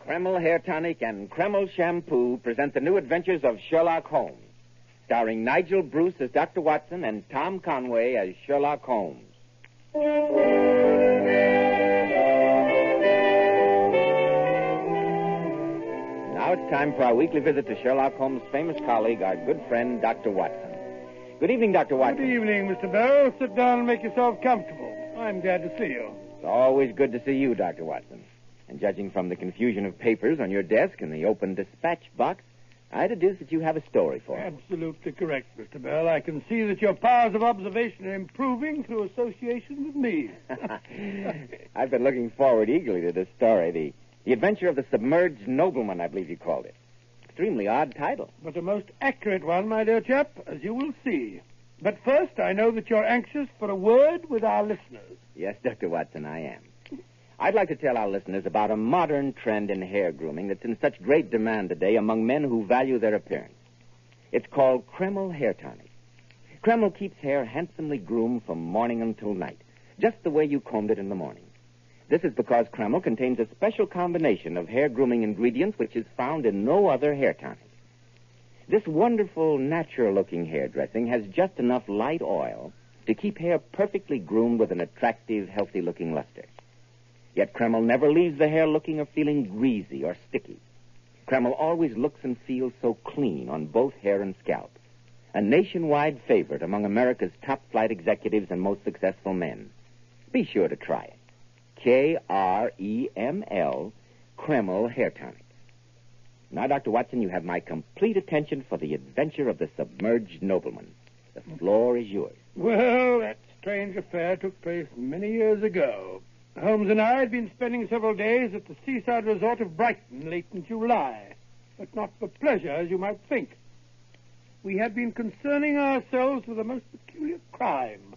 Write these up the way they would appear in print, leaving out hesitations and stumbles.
Kreml Hair Tonic and Kreml Shampoo present the new adventures of Sherlock Holmes, starring Nigel Bruce as Dr. Watson and Tom Conway as Sherlock Holmes. Now it's time for our weekly visit to Sherlock Holmes' famous colleague, our good friend, Dr. Watson. Good evening, Dr. Watson. Good evening, Mr. Bell. Sit down and make yourself comfortable. I'm glad to see you. It's always good to see you, Dr. Watson. And judging from the confusion of papers on your desk and the open dispatch box, I deduce that you have a story for us. Absolutely correct, Mr. Bell. I can see that your powers of observation are improving through association with me. I've been looking forward eagerly to this story, the adventure of the Submerged Nobleman, I believe you called it. Extremely odd title. But a most accurate one, my dear chap, as you will see. But first, I know that you're anxious for a word with our listeners. Yes, Dr. Watson, I am. I'd like to tell our listeners about a modern trend in hair grooming that's in such great demand today among men who value their appearance. It's called Kreml Hair Tonic. Kreml keeps hair handsomely groomed from morning until night, just the way you combed it in the morning. This is because Kreml contains a special combination of hair grooming ingredients which is found in no other hair tonic. This wonderful, natural-looking hair dressing has just enough light oil to keep hair perfectly groomed with an attractive, healthy-looking luster. Yet Kreml never leaves the hair looking or feeling greasy or sticky. Kreml always looks and feels so clean on both hair and scalp. A nationwide favorite among America's top-flight executives and most successful men. Be sure to try it. Kreml, Kreml Hair Tonic. Now, Dr. Watson, you have my complete attention for the adventure of the Submerged Nobleman. The floor is yours. Well, that strange affair took place many years ago. Holmes and I had been spending several days at the seaside resort of Brighton late in July, but not for pleasure, as you might think. We had been concerning ourselves with a most peculiar crime,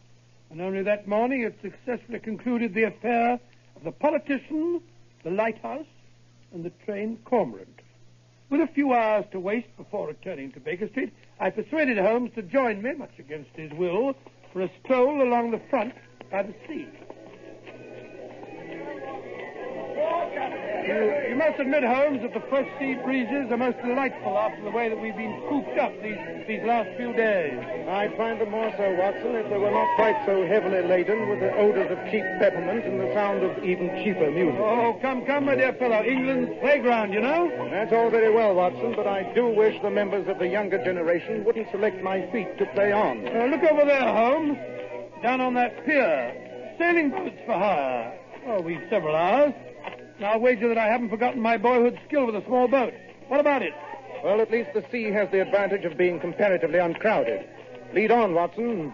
and only that morning had successfully concluded the affair of the politician, the lighthouse, and the train cormorant. With a few hours to waste before returning to Baker Street, I persuaded Holmes to join me, much against his will, for a stroll along the front by the sea. You must admit, Holmes, that the fresh sea breezes are most delightful after the way that we've been cooped up these last few days. I'd find them more so, Watson, if they were not quite so heavily laden with the odors of cheap peppermint and the sound of even cheaper music. Oh, come, my dear fellow. England's playground, you know? That's all very well, Watson, but I do wish the members of the younger generation wouldn't select my feet to play on. Look over there, Holmes. Down on that pier. Sailing boats for hire. Oh, we've several hours. I'll wager that I haven't forgotten my boyhood skill with a small boat. What about it? Well, at least the sea has the advantage of being comparatively uncrowded. Lead on, Watson.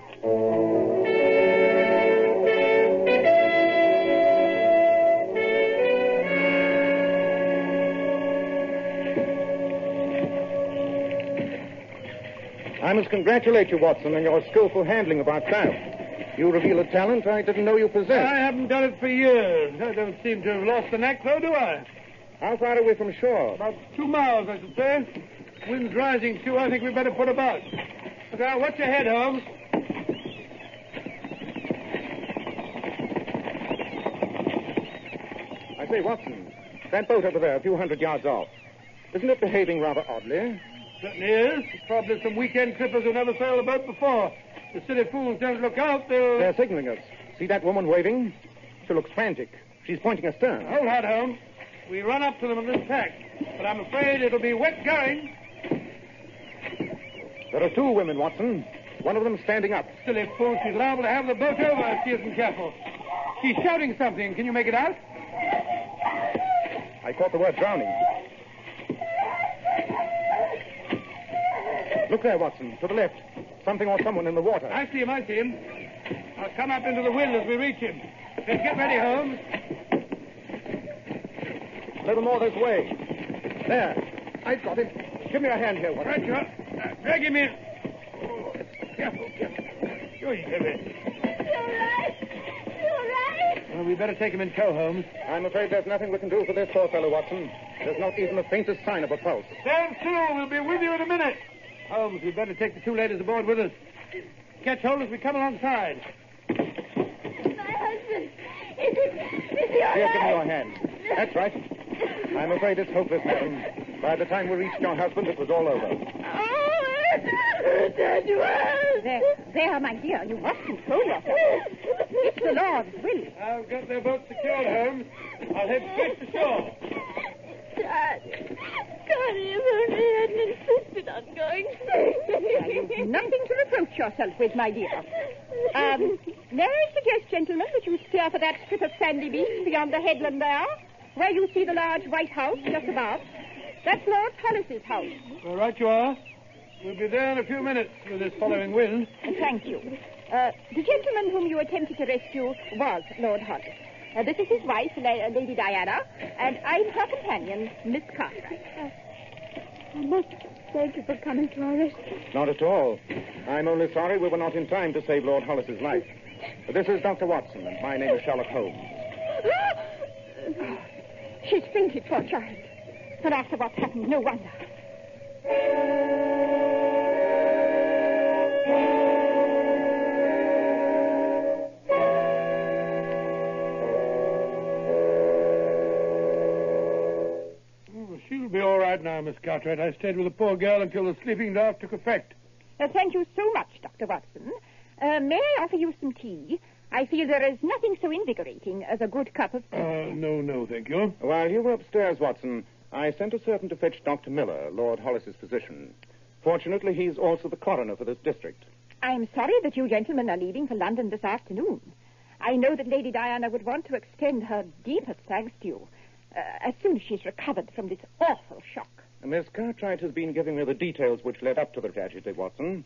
I must congratulate you, Watson, on your skillful handling of our craft. You reveal a talent I didn't know you possessed. I haven't done it for years. I don't seem to have lost the knack, though, do I? How far are we from shore? About 2 miles, I should say. Wind's rising, too. I think we'd better put about. But now, watch your head, Holmes. I say, Watson, that boat over there, a few hundred yards off, isn't it behaving rather oddly? Certainly is. Probably some weekend trippers who never sailed a boat before. The silly fools don't look out, They're signaling us. See that woman waving? She looks frantic. She's pointing astern. Hold hard, Holmes. We run up to them in this tack, but I'm afraid it'll be wet going. There are 2 women, Watson. One of them standing up. Silly fool. She's liable to have the boat over if she isn't careful. She's shouting something. Can you make it out? I caught the word drowning. Look there, Watson, to the left. Something or someone in the water. I see him. I'll come up into the wind as we reach him. Let's get ready, Holmes. A little more this way. There. I've got him. Give me a hand here, Watson. Right, you are. Drag him in. Careful. Sure you can. You're right. Well, we better take him in tow, Holmes. I'm afraid there's nothing we can do for this poor fellow, Watson. There's not even the faintest sign of a pulse. Stand still. We'll be with you in a minute. Holmes, we'd better take the two ladies aboard with us. Catch hold as we come alongside. My husband. Is he all Here, right? give me your hand. That's right. I'm afraid it's hopeless, madam. By the time we reached your husband, it was all over. Oh, that was. There, my dear. You must control yourself. It's the Lord's will. I've got their boat secured, Holmes. I'll head straight to shore. Dad, if only he hadn't insisted on going. You've nothing to reproach yourself with, my dear. May I suggest, gentlemen, that you steer for that strip of sandy beach beyond the headland there, where you see the large white house just above. That's Lord Hollis's house. All right, you are. We'll be there in a few minutes with this following wind. Thank you. The gentleman whom you attempted to rescue was Lord Hollis. This is his wife, Lady Diana, and I'm her companion, Miss Cartwright. I must thank you for coming to our rescue. Not at all. I'm only sorry we were not in time to save Lord Hollis's life. This is Dr. Watson, and my name is Sherlock Holmes. She's fainted, poor child. And after what's happened, no wonder. She'll be all right now, Miss Cartwright. I stayed with the poor girl until the sleeping draught took effect. Thank you so much, Dr. Watson. May I offer you some tea? I feel there is nothing so invigorating as a good cup of tea. No, thank you. While you were upstairs, Watson, I sent a servant to fetch Dr. Miller, Lord Hollis's physician. Fortunately, he's also the coroner for this district. I'm sorry that you gentlemen are leaving for London this afternoon. I know that Lady Diana would want to extend her deepest thanks to you as soon as she's recovered from this awful shock. Miss Cartwright has been giving me the details which led up to the tragedy, Watson.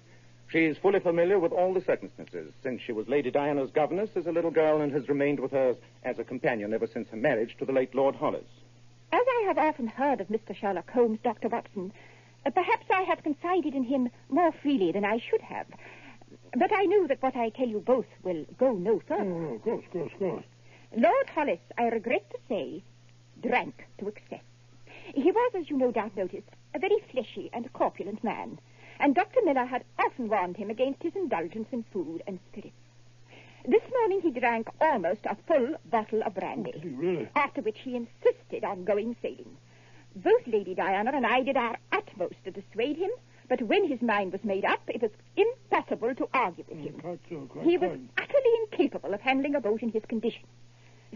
She's fully familiar with all the circumstances, since she was Lady Diana's governess as a little girl and has remained with her as a companion ever since her marriage to the late Lord Hollis. As I have often heard of Mr. Sherlock Holmes, Dr. Watson, perhaps I have confided in him more freely than I should have. But I know that what I tell you both will go no further. Oh, of course. Lord Hollis, I regret to say, drank to excess. He was, as you no doubt noticed, a very fleshy and corpulent man, and Dr. Miller had often warned him against his indulgence in food and spirits. This morning he drank almost a full bottle of brandy, Really? after which he insisted on going sailing. Both Lady Diana and I did our utmost to dissuade him, but when his mind was made up, it was impossible to argue with him. Quite so. He was utterly incapable of handling a boat in his condition.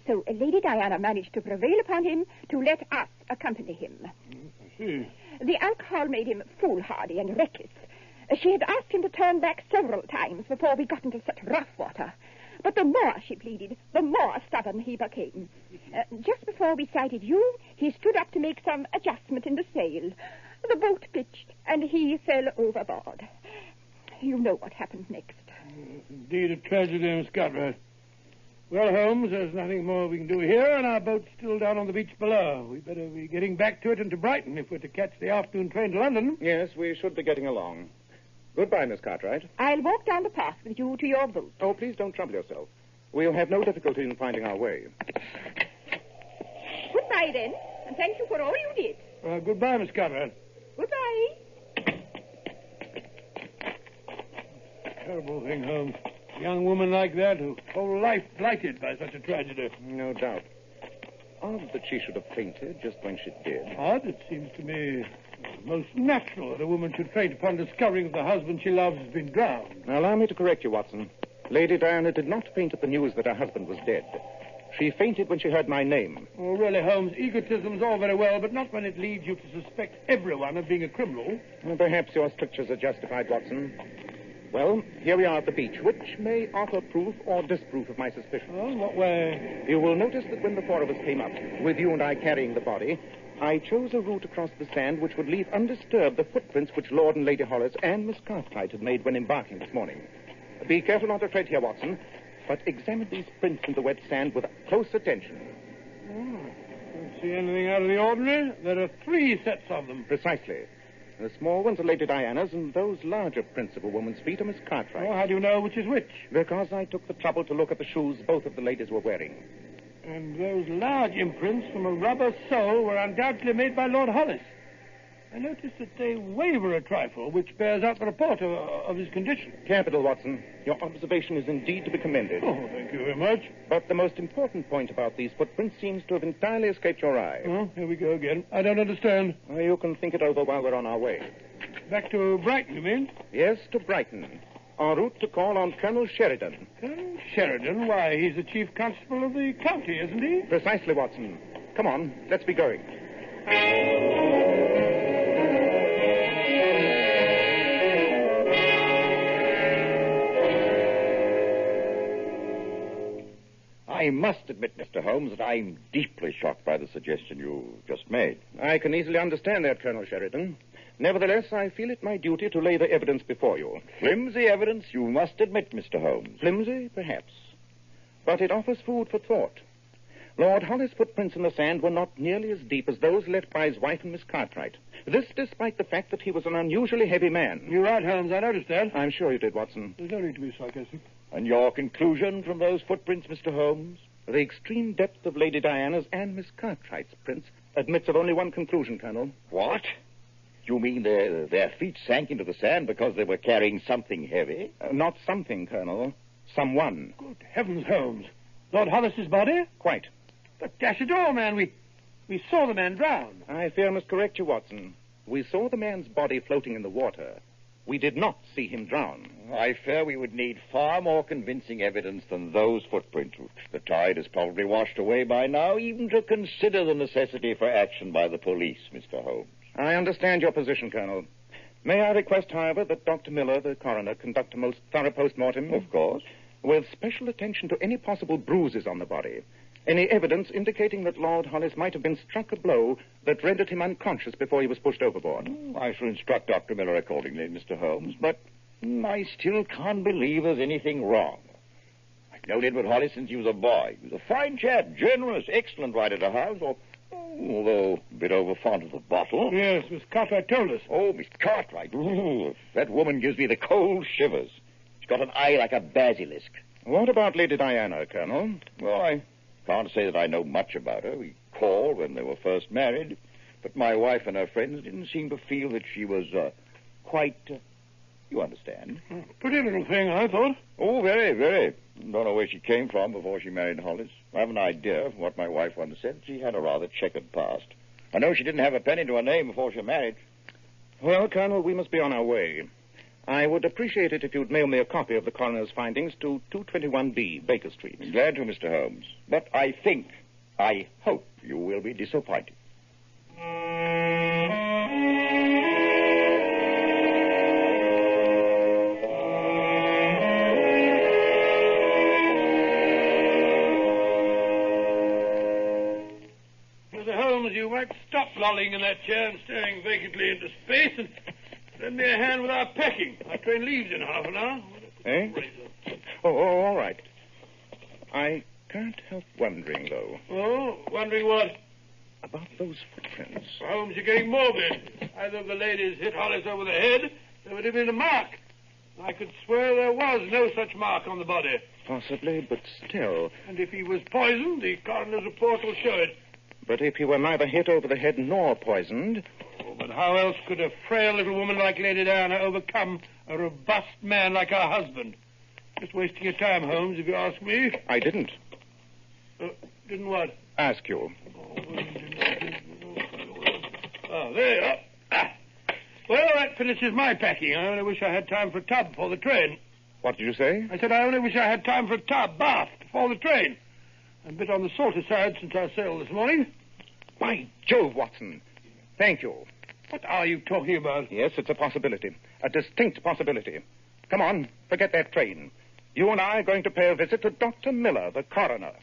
So Lady Diana managed to prevail upon him to let us accompany him. I see. The alcohol made him foolhardy and reckless. She had asked him to turn back several times before we got into such rough water. But the more she pleaded, the more stubborn he became. Just before we sighted you, he stood up to make some adjustment in the sail. The boat pitched, and he fell overboard. You know what happened next. Indeed, a tragedy, Miss Cartwright. Well, Holmes, there's nothing more we can do here, and our boat's still down on the beach below. We better be getting back to it and to Brighton if we're to catch the afternoon train to London. Yes, we should be getting along. Goodbye, Miss Cartwright. I'll walk down the path with you to your boat. Oh, please don't trouble yourself. We'll have no difficulty in finding our way. Goodbye, then, and thank you for all you did. Goodbye, Miss Cartwright. Goodbye. Terrible thing, Holmes. A young woman like that, whose whole life blighted by such a tragedy. No doubt. Odd that she should have fainted just when she did. Odd? It seems to me most natural that a woman should faint upon discovering that the husband she loves has been drowned. Now, allow me to correct you, Watson. Lady Diana did not faint at the news that her husband was dead. She fainted when she heard my name. Oh, really, Holmes, egotism's all very well, but not when it leads you to suspect everyone of being a criminal. Well, perhaps your strictures are justified, Watson. Well, here we are at the beach, which may offer proof or disproof of my suspicion. Oh, in what way? You will notice that when the four of us came up, with you and I carrying the body, I chose a route across the sand which would leave undisturbed the footprints which Lord and Lady Hollis and Miss Cartwright had made when embarking this morning. Be careful not to tread here, Watson, but examine these prints in the wet sand with close attention. Don't see anything out of the ordinary. There are 3 sets of them. Precisely. The small ones are Lady Diana's, and those larger prints of a woman's feet are Miss Cartwright's. Oh, how do you know which is which? Because I took the trouble to look at the shoes both of the ladies were wearing. And those large imprints from a rubber sole were undoubtedly made by Lord Hollis. I noticed that they waver a trifle, which bears out the report of his condition. Capital, Watson. Your observation is indeed to be commended. Oh, thank you very much. But the most important point about these footprints seems to have entirely escaped your eye. Oh, here we go again. I don't understand. Well, you can think it over while we're on our way. Back to Brighton, you mean? Yes, to Brighton. En route to call on Colonel Sheridan. Colonel Sheridan? Why, he's the chief constable of the county, isn't he? Precisely, Watson. Come on, let's be going. I must admit, Mr. Holmes, that I'm deeply shocked by the suggestion you just made. I can easily understand that, Colonel Sheridan. Nevertheless, I feel it my duty to lay the evidence before you. Flimsy evidence, you must admit, Mr. Holmes. Flimsy, perhaps. But it offers food for thought. Lord Hollis' footprints in the sand were not nearly as deep as those left by his wife and Miss Cartwright. This despite the fact that he was an unusually heavy man. You're right, Holmes. I noticed that. I'm sure you did, Watson. There's no need to be sarcastic. And your conclusion from those footprints, Mr. Holmes? The extreme depth of Lady Diana's and Miss Cartwright's prints admits of only one conclusion, Colonel. What? You mean their feet sank into the sand because they were carrying something heavy? Not something, Colonel. Someone. Good heavens, Holmes. Lord Hollis's body? Quite. But dash it all, man, we saw the man drown. I fear I must correct you, Watson. We saw the man's body floating in the water. We did not see him drown. I fear we would need far more convincing evidence than those footprints, which the tide has probably washed away by now, even to consider the necessity for action by the police, Mr. Holmes. I understand your position, Colonel. May I request, however, that Dr. Miller, the coroner, conduct a most thorough post-mortem? Of course. With special attention to any possible bruises on the body. Any evidence indicating that Lord Hollis might have been struck a blow that rendered him unconscious before he was pushed overboard. I shall instruct Dr. Miller accordingly, Mr. Holmes, but I still can't believe there's anything wrong. I've known Edward Hollis since he was a boy. He was a fine chap, generous, excellent rider to hounds, although a bit over fond of the bottle. Yes, Miss Cartwright told us. Oh, Miss Cartwright. Ooh, that woman gives me the cold shivers. She's got an eye like a basilisk. What about Lady Diana, Colonel? Well, I can't say that I know much about her. We called when they were first married, but my wife and her friends didn't seem to feel that she was quite, you understand. Pretty little thing, I thought. Oh, very, very. Don't know where she came from before she married Hollis. I have an idea of what my wife once said. She had a rather checkered past. I know she didn't have a penny to her name before she married. Well, Colonel, we must be on our way. I would appreciate it if you'd mail me a copy of the coroner's findings to 221B, Baker Street. Glad to, Mr. Holmes. But I hope you will be disappointed. Mr. Holmes, you might stop lolling in that chair and staring vacantly into space and lend me a hand with our packing. Our train leaves in half an hour. Eh? Oh, all right. I can't help wondering, though. Oh, wondering what? About those footprints. Holmes, you're getting morbid. If either of the ladies hit Hollis over the head, there would have been a mark. I could swear there was no such mark on the body. Possibly, but still. And if he was poisoned, the coroner's report will show it. But if he were neither hit over the head nor poisoned... Oh, but how else could a frail little woman like Lady Diana overcome a robust man like her husband? Just wasting your time, Holmes, if you ask me. I didn't. Didn't what? Ask you. Oh, there you are. Well, that finishes my packing. I only wish I had time for a tub before the train. What did you say? I said I only wish I had time for a tub, bath, before the train. I'm a bit on the salty side since I sailed this morning. By Jove, Watson. Thank you. What are you talking about? Yes, it's a possibility. A distinct possibility. Come on, forget that train. You and I are going to pay a visit to Dr. Miller, the coroner.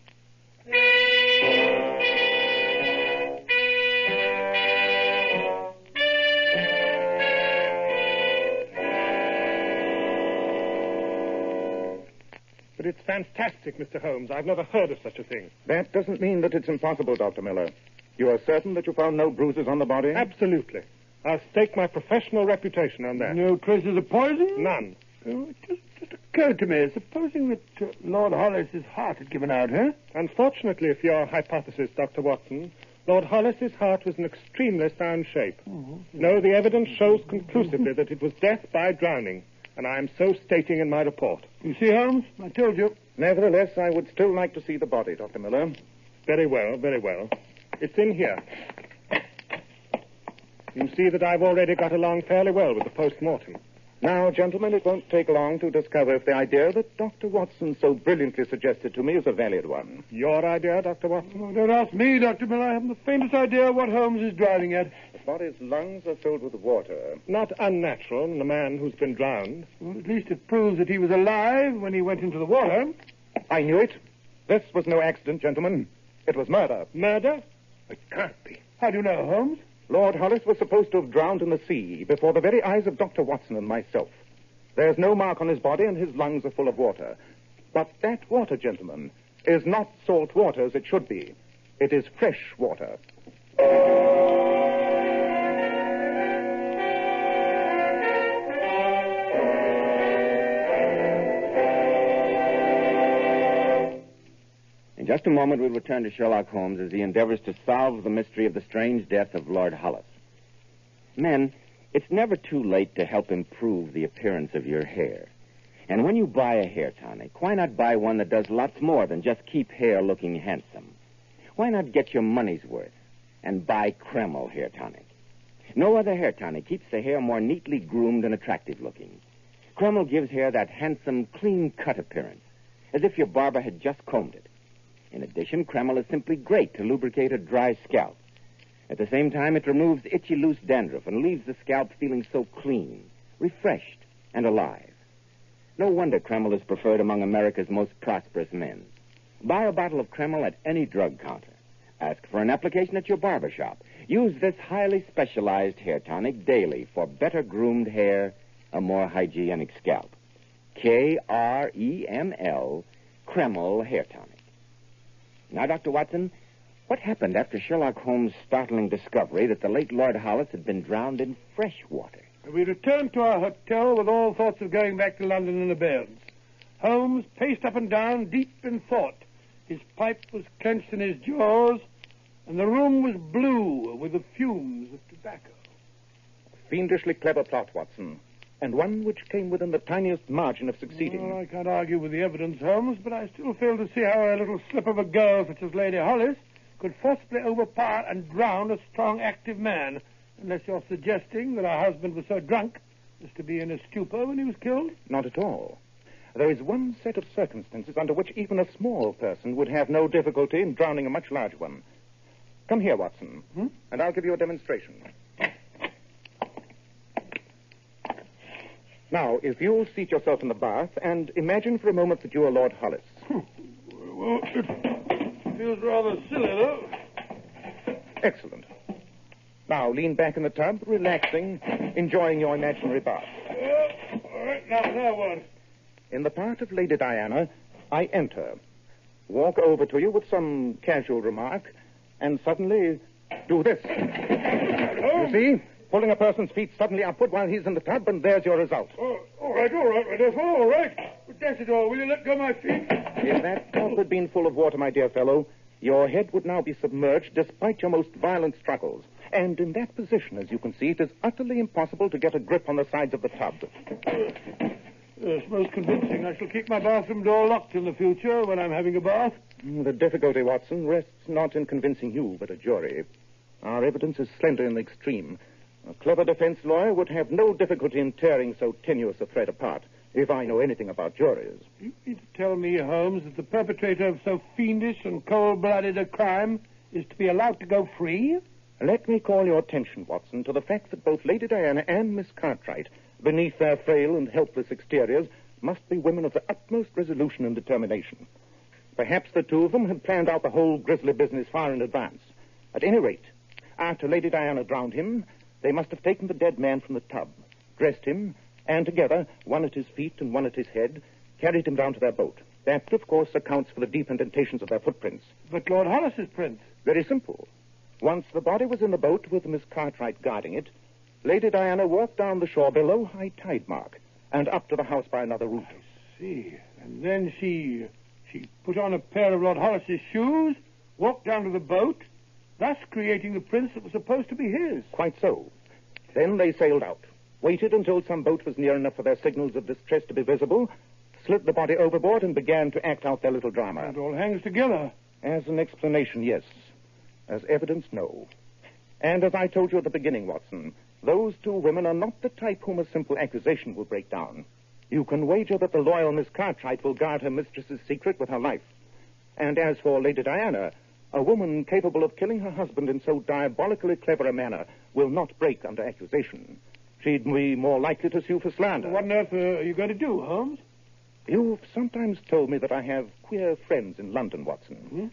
But it's fantastic, Mr. Holmes. I've never heard of such a thing. That doesn't mean that it's impossible, Dr. Miller. You are certain that you found no bruises on the body? Absolutely. I'll stake my professional reputation on that. No traces of poison? None. Oh, it just occurred to me, supposing that Lord Hollis's heart had given out, huh? Unfortunately for your hypothesis, Dr. Watson, Lord Hollis's heart was in extremely sound shape. No, the evidence shows conclusively that it was death by drowning, and I am so stating in my report. You see, Holmes, I told you. Nevertheless, I would still like to see the body, Dr. Miller. Very well, very well. It's in here. You see that I've already got along fairly well with the post-mortem. Now, gentlemen, it won't take long to discover if the idea that Dr. Watson so brilliantly suggested to me is a valid one. Your idea, Dr. Watson? Oh, don't ask me, Dr. Miller. I haven't the faintest idea what Holmes is driving at. The body's lungs are filled with water. Not unnatural in a man who's been drowned. Well, at least it proves that he was alive when he went into the water. I knew it. This was no accident, gentlemen. It was murder. Murder? It can't be. How do you know, Holmes? Lord Hollis was supposed to have drowned in the sea before the very eyes of Dr. Watson and myself. There's no mark on his body, and his lungs are full of water. But that water, gentlemen, is not salt water as it should be. It is fresh water. In just a moment, we'll return to Sherlock Holmes as he endeavors to solve the mystery of the strange death of Lord Hollis. Men, it's never too late to help improve the appearance of your hair. And when you buy a hair tonic, why not buy one that does lots more than just keep hair looking handsome? Why not get your money's worth and buy Kreml hair tonic? No other hair tonic keeps the hair more neatly groomed and attractive looking. Kreml gives hair that handsome, clean-cut appearance, as if your barber had just combed it. In addition, Kreml is simply great to lubricate a dry scalp. At the same time, it removes itchy, loose dandruff and leaves the scalp feeling so clean, refreshed, and alive. No wonder Kreml is preferred among America's most prosperous men. Buy a bottle of Kreml at any drug counter. Ask for an application at your barber shop. Use this highly specialized hair tonic daily for better groomed hair, a more hygienic scalp. Kreml, Kreml hair tonic. Now, Dr. Watson, what happened after Sherlock Holmes' startling discovery that the late Lord Hollis had been drowned in fresh water? We returned to our hotel with all thoughts of going back to London in abeyance. Holmes paced up and down, deep in thought. His pipe was clenched in his jaws, and the room was blue with the fumes of tobacco. A fiendishly clever plot, Watson, and one which came within the tiniest margin of succeeding. Well, I can't argue with the evidence, Holmes, but I still fail to see how a little slip of a girl such as Lady Hollis could forcibly overpower and drown a strong, active man, unless you're suggesting that her husband was so drunk as to be in a stupor when he was killed. Not at all. There is one set of circumstances under which even a small person would have no difficulty in drowning a much larger one. Come here, Watson, and I'll give you a demonstration. Now, if you'll seat yourself in the bath and imagine for a moment that you are Lord Hollis. Well, it feels rather silly, though. Excellent. Now, lean back in the tub, relaxing, enjoying your imaginary bath. All right, now what? In the part of Lady Diana, I enter, walk over to you with some casual remark, and suddenly do this. You see? Pulling a person's feet suddenly upward while he's in the tub, and there's your result. Oh, all right, my dear fellow, all right. But that's it all. Will you let go my feet? If that tub had been full of water, my dear fellow, your head would now be submerged despite your most violent struggles. And in that position, as you can see, it is utterly impossible to get a grip on the sides of the tub. Yes, most convincing. I shall keep my bathroom door locked in the future when I'm having a bath. The difficulty, Watson, rests not in convincing you, but a jury. Our evidence is slender in the extreme. A clever defense lawyer would have no difficulty in tearing so tenuous a thread apart, if I know anything about juries. You mean to tell me, Holmes, that the perpetrator of so fiendish and cold-blooded a crime is to be allowed to go free? Let me call your attention, Watson, to the fact that both Lady Diana and Miss Cartwright, beneath their frail and helpless exteriors, must be women of the utmost resolution and determination. Perhaps the two of them had planned out the whole grisly business far in advance. At any rate, after Lady Diana drowned him, they must have taken the dead man from the tub, dressed him, and together, one at his feet and one at his head, carried him down to their boat. That, of course, accounts for the deep indentations of their footprints. But Lord Hollis's prints? Very simple. Once the body was in the boat with Miss Cartwright guarding it, Lady Diana walked down the shore below high tide mark and up to the house by another route. I see. And then she put on a pair of Lord Hollis's shoes, walked down to the boat, thus creating the prints that were supposed to be his. Quite so. Then they sailed out, waited until some boat was near enough for their signals of distress to be visible, slid the body overboard, and began to act out their little drama. It all hangs together. As an explanation, yes. As evidence, no. And as I told you at the beginning, Watson, those two women are not the type whom a simple accusation will break down. You can wager that the loyal Miss Cartwright will guard her mistress's secret with her life. And as for Lady Diana, a woman capable of killing her husband in so diabolically clever a manner will not break under accusation. She'd be more likely to sue for slander. What on earth are you going to do, Holmes? You've sometimes told me that I have queer friends in London, Watson. Hmm?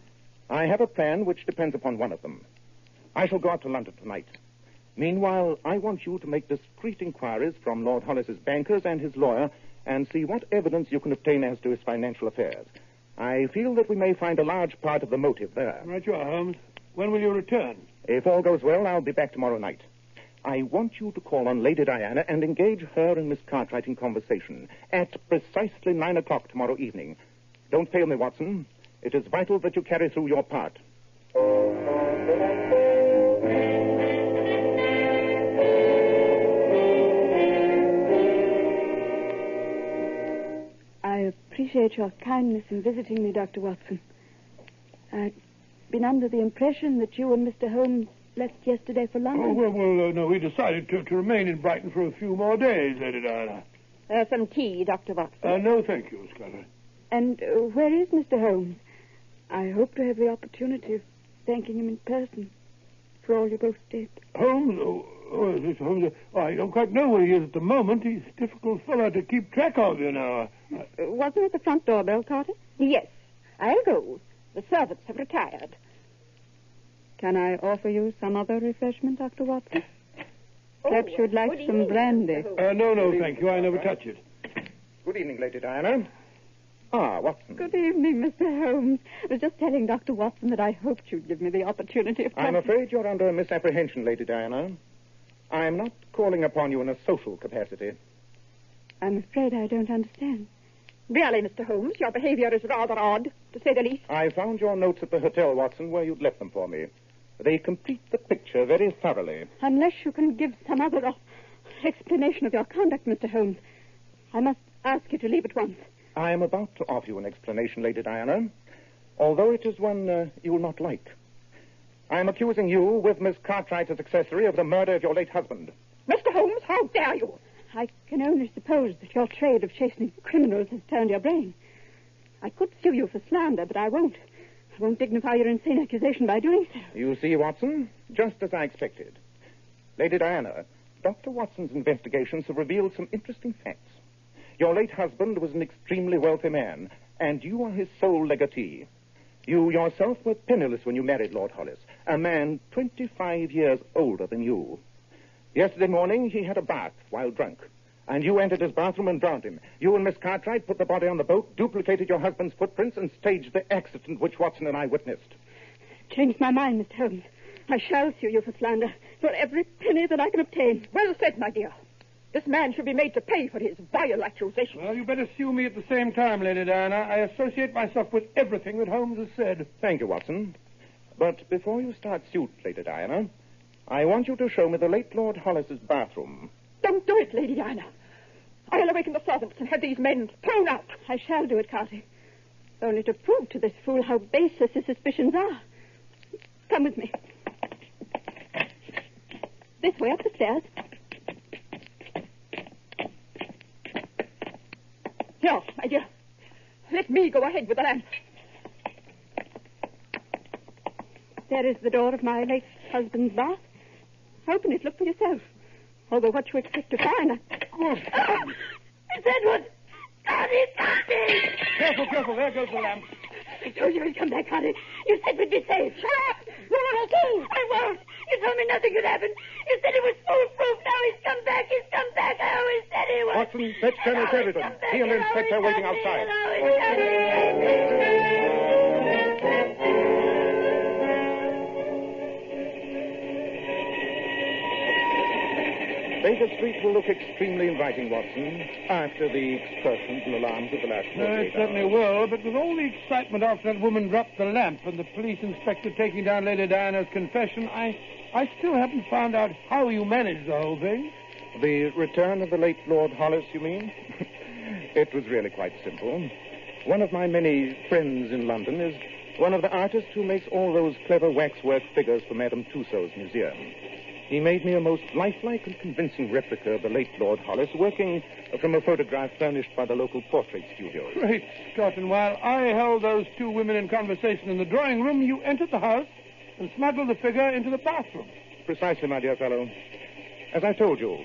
I have a plan which depends upon one of them. I shall go out to London tonight. Meanwhile, I want you to make discreet inquiries from Lord Hollis's bankers and his lawyer and see what evidence you can obtain as to his financial affairs. I feel that we may find a large part of the motive there. Right you are, Holmes. When will you return? If all goes well, I'll be back tomorrow night. I want you to call on Lady Diana and engage her and Miss Cartwright in conversation at precisely 9 o'clock tomorrow evening. Don't fail me, Watson. It is vital that you carry through your part. I appreciate your kindness in visiting me, Dr. Watson. I'd been under the impression that you and Mr. Holmes left yesterday for London. No, we decided to remain in Brighton for a few more days, Lady Diana. Some tea, Dr. Watson. No, thank you, Scotland. And where is Mr. Holmes? I hope to have the opportunity of thanking him in person for all you both did. Holmes? Is this Holmes? I don't quite know where he is at the moment. He's a difficult fellow to keep track of, you know. Wasn't it the front doorbell, Carter? Yes. I'll go. The servants have retired. Can I offer you some other refreshment, Dr. Watson? Perhaps you'd like some brandy. No, thank you. I never touch it. Good evening, Lady Diana. Watson. Good evening, Mr. Holmes. I was just telling Dr. Watson that I hoped you'd give me the opportunity of... I'm afraid you're under a misapprehension, Lady Diana. I'm not calling upon you in a social capacity. I'm afraid I don't understand. Really, Mr. Holmes, your behavior is rather odd, to say the least. I found your notes at the hotel, Watson, where you'd left them for me. They complete the picture very thoroughly. Unless you can give some other explanation of your conduct, Mr. Holmes, I must ask you to leave at once. I am about to offer you an explanation, Lady Diana, although it is one you will not like. I am accusing you, with Miss Cartwright as accessory, of the murder of your late husband. Mr. Holmes, how dare you? I can only suppose that your trade of chasing criminals has turned your brain. I could sue you for slander, but I won't. I won't dignify your insane accusation by doing so. You see, Watson, just as I expected. Lady Diana, Dr. Watson's investigations have revealed some interesting facts. Your late husband was an extremely wealthy man, and you are his sole legatee. You yourself were penniless when you married Lord Hollis, a man 25 years older than you. Yesterday morning, he had a bath while drunk, and you entered his bathroom and drowned him. You and Miss Cartwright put the body on the boat, duplicated your husband's footprints, and staged the accident which Watson and I witnessed. Changed my mind, Mr. Holmes. I shall sue you for slander, for every penny that I can obtain. Well said, my dear. This man should be made to pay for his vile accusations. Well, you better sue me at the same time, Lady Diana. I associate myself with everything that Holmes has said. Thank you, Watson. But before you start suit, Lady Diana, I want you to show me the late Lord Hollis's bathroom. Don't do it, Lady Diana. I'll awaken the servants and have these men thrown out. I shall do it, Carty. Only to prove to this fool how baseless his suspicions are. Come with me. This way up the stairs. Here, my dear. Let me go ahead with the lamp. There is the door of my late husband's bath. Open it. Look for yourself. Although what you expect to find... It's Edward! Carty! Careful. There goes the lamp. I told you he'd come back, Carty. You said we'd be safe. Shut up! I won't. You told me nothing could happen. You said it was foolproof. Now he's come back. I always said he was. Watson, fetch Colonel Sheridan. He and the inspector are waiting outside. the street will look extremely inviting, Watson, after the explosions and alarms of the last 48 It certainly hours. will, but with all the excitement after that woman dropped the lamp and the police inspector taking down Lady Diana's confession, I still haven't found out how you managed the whole thing. The return of the late Lord Hollis, you mean? It was really quite simple. One of my many friends in London is one of the artists who makes all those clever waxwork figures for Madame Tussauds museum. He made me a most lifelike and convincing replica of the late Lord Hollis, working from a photograph furnished by the local portrait studio. Great Scott, and while I held those two women in conversation in the drawing room, you entered the house and smuggled the figure into the bathroom. Precisely, my dear fellow. As I told you,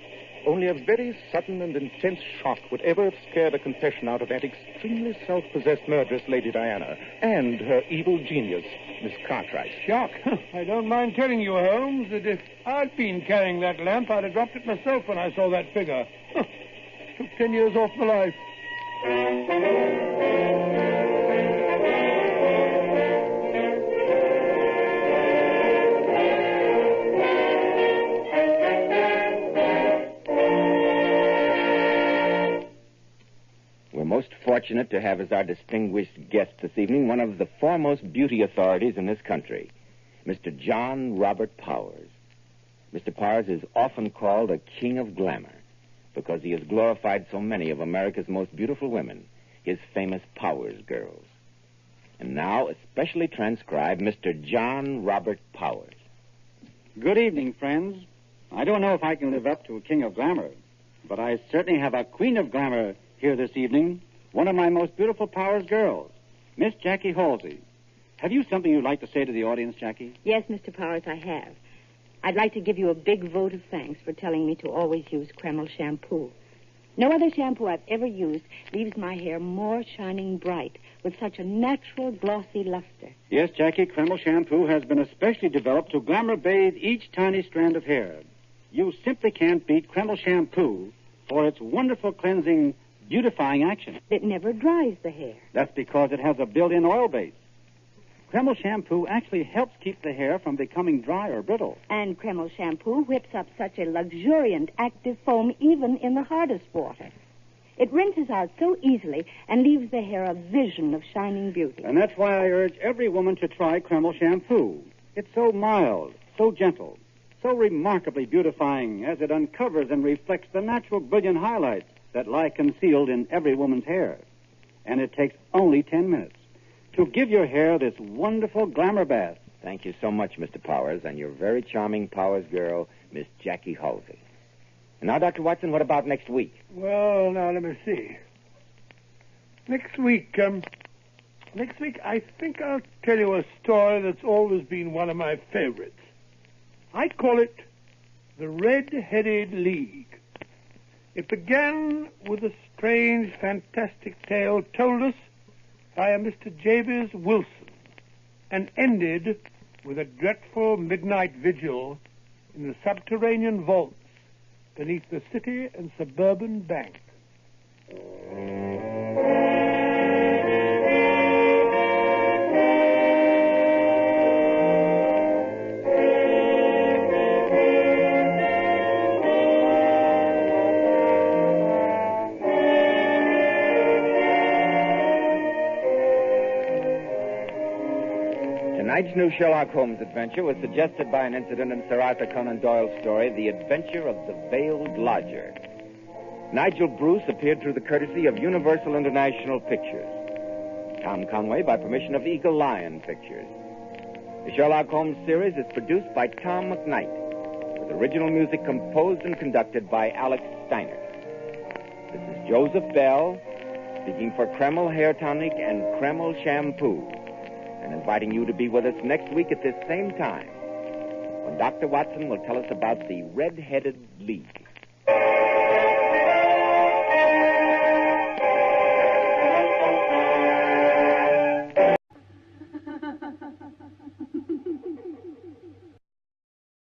only a very sudden and intense shock would ever have scared a confession out of that extremely self-possessed murderess, Lady Diana, and her evil genius, Miss Cartwright. Shock. I don't mind telling you, Holmes, that if I'd been carrying that lamp, I'd have dropped it myself when I saw that figure. Took 10 years off my life. Most fortunate to have as our distinguished guest this evening one of the foremost beauty authorities in this country, Mr. John Robert Powers. Mr. Powers is often called a king of glamour because he has glorified so many of America's most beautiful women, his famous Powers girls. And now, especially transcribed, Mr. John Robert Powers. Good evening, friends. I don't know if I can live up to a king of glamour, but I certainly have a queen of glamour here this evening, one of my most beautiful Powers girls, Miss Jackie Halsey. Have you something you'd like to say to the audience, Jackie? Yes, Mr. Powers, I have. I'd like to give you a big vote of thanks for telling me to always use Kreml shampoo. No other shampoo I've ever used leaves my hair more shining bright with such a natural, glossy luster. Yes, Jackie, Kreml shampoo has been especially developed to glamour bathe each tiny strand of hair. You simply can't beat Kreml shampoo for its wonderful cleansing, beautifying action. It never dries the hair. That's because it has a built-in oil base. Kreml shampoo actually helps keep the hair from becoming dry or brittle. And Kreml shampoo whips up such a luxuriant, active foam even in the hardest water. It rinses out so easily and leaves the hair a vision of shining beauty. And that's why I urge every woman to try Kreml shampoo. It's so mild, so gentle, so remarkably beautifying as it uncovers and reflects the natural brilliant highlights that lie concealed in every woman's hair. And it takes only 10 minutes to give your hair this wonderful glamour bath. Thank you so much, Mr. Powers, and your very charming Powers girl, Miss Jackie Halsey. And now, Dr. Watson, what about next week? Well, now, let me see. Next week, I think I'll tell you a story that's always been one of my favorites. I'd call it The Red-Headed League. It began with a strange, fantastic tale told us by a Mr. Jabez Wilson and ended with a dreadful midnight vigil in the subterranean vaults beneath the City and Suburban Bank. Tonight's new Sherlock Holmes adventure was suggested by an incident in Sir Arthur Conan Doyle's story, The Adventure of the Veiled Lodger. Nigel Bruce appeared through the courtesy of Universal International Pictures. Tom Conway by permission of Eagle Lion Pictures. The Sherlock Holmes series is produced by Tom McKnight, with original music composed and conducted by Alex Steiner. This is Joseph Bell, speaking for Kreml Hair Tonic and Kreml Shampoo, and inviting you to be with us next week at this same time, when Dr. Watson will tell us about the Red-Headed League.